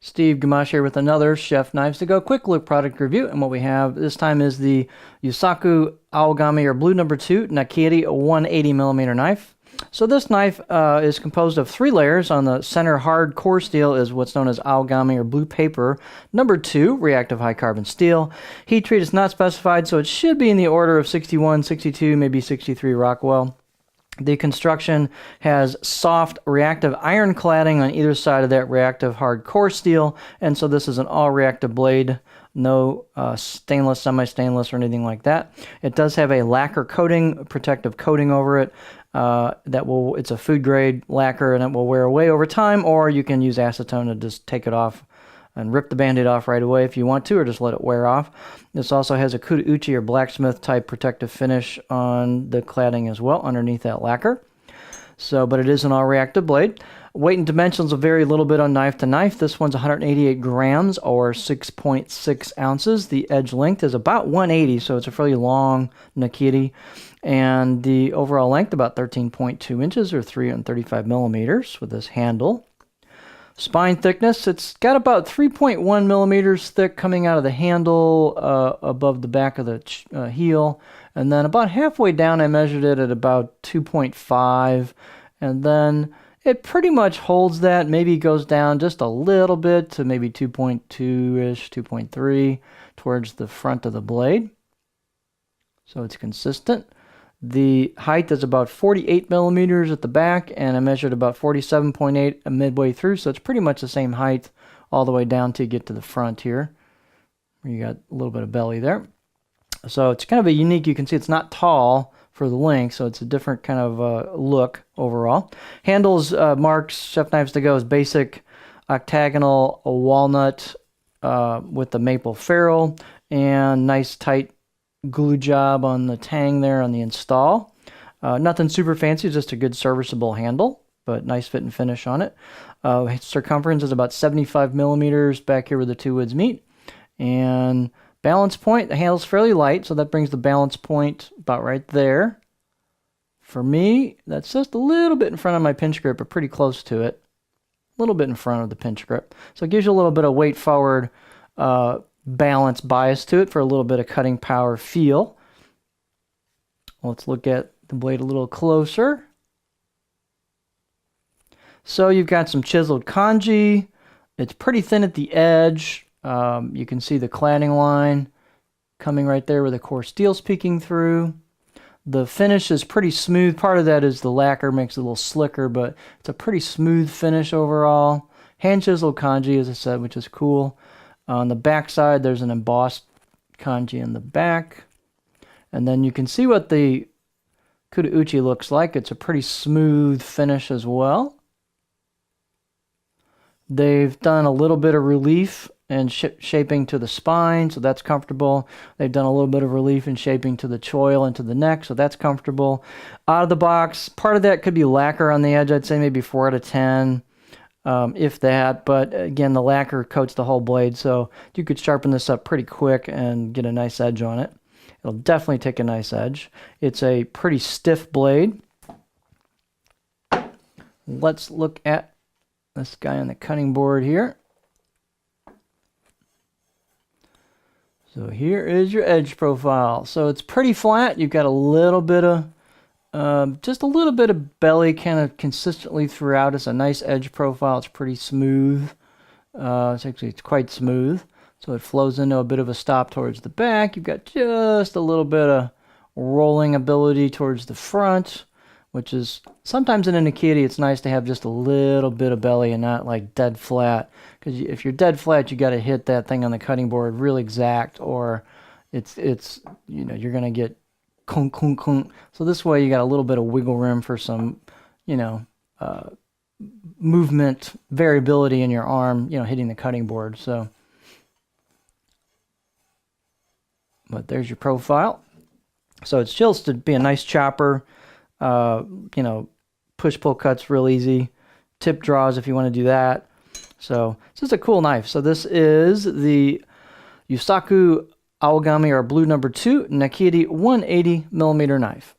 Steve Gamache here with another Chef Knives to Go quick look product review. And what we have this time is the Yusaku Aogami or Blue No. 2 Nakiri 180mm knife. So this knife is composed of 3 layers. On the center hard core steel is what's known as Aogami or blue paper. Number 2, reactive high carbon steel. Heat treat is not specified, so it should be in the order of 61, 62, maybe 63 Rockwell. The construction has soft reactive iron cladding on either side of that reactive hard core steel, and so this is an all-reactive blade, no stainless, semi-stainless, or anything like that. It does have a lacquer coating, protective coating over it. It's a food-grade lacquer, and it will wear away over time, or you can use acetone to just take it off and rip the Band-Aid off right away if you want to, or just let it wear off. This also has a kuda-uchi or blacksmith type protective finish on the cladding as well underneath that lacquer. But it is an all-reactive blade. Weight and dimensions will vary a little bit on knife to knife. This one's 188 grams or 6.6 ounces. The edge length is about 180, so it's a fairly long nakiri. And the overall length about 13.2 inches or 335 millimeters with this handle. Spine thickness, it's got about 3.1 millimeters thick coming out of the handle above the back of the heel. And then about halfway down, I measured it at about 2.5. And then it pretty much holds that, maybe goes down just a little bit to maybe 2.2-ish, 2.3 towards the front of the blade. So it's consistent. The height is about 48 millimeters at the back, and I measured about 47.8 midway through, so it's pretty much the same height all the way down to get to the front here, where you got a little bit of belly there. So it's kind of a unique, you can see it's not tall for the length, so it's a different kind of look overall. Handles marks Chef Knives to Go as basic octagonal walnut with the maple ferrule and nice tight glue job on the tang there on the install. Nothing super fancy, just a good serviceable handle, but nice fit and finish on it. Circumference is about 75 millimeters back here where the two woods meet. And balance point, the handle's fairly light, so that brings the balance point about right there. For me, that's just a little bit in front of my pinch grip, but pretty close to it. A little bit in front of the pinch grip. So it gives you a little bit of weight forward balance bias to it for a little bit of cutting power feel. Let's look at the blade a little closer. So you've got some chiseled kanji. It's pretty thin at the edge. You can see the cladding line coming right there where the core steel's peeking through. The finish is pretty smooth. Part of that is the lacquer makes it a little slicker, but it's a pretty smooth finish overall. Hand chiseled kanji, as I said, which is cool. On the back side, there's an embossed kanji in the back. And then you can see what the kuda-uchi looks like. It's a pretty smooth finish as well. They've done a little bit of relief and shaping to the spine, so that's comfortable. They've done a little bit of relief and shaping to the choil and to the neck, so that's comfortable. Out of the box, part of that could be lacquer on the edge. I'd say maybe 4 out of 10. If that, but again, the lacquer coats the whole blade, so you could sharpen this up pretty quick and get a nice edge on it. It'll definitely take a nice edge. It's a pretty stiff blade. Let's look at this guy on the cutting board here. So here is your edge profile. So it's pretty flat. You've got a little bit of just a little bit of belly kind of consistently throughout. It's a nice edge profile. It's pretty smooth. It's quite smooth. So it flows into a bit of a stop towards the back. You've got just a little bit of rolling ability towards the front, which is sometimes in a nakiri, it's nice to have just a little bit of belly and not like dead flat. Because if you're dead flat, you got to hit that thing on the cutting board really exact, or it's you're gonna get kunk, kunk, kunk. So this way you got a little bit of wiggle room for some, movement variability in your arm, hitting the cutting board. But there's your profile. So it's chills to be a nice chopper. Push-pull cuts real easy. Tip draws if you want to do that. So it's just a cool knife. So this is the Yusaku Aogami or Blue No. 2 Nakiri 180mm knife.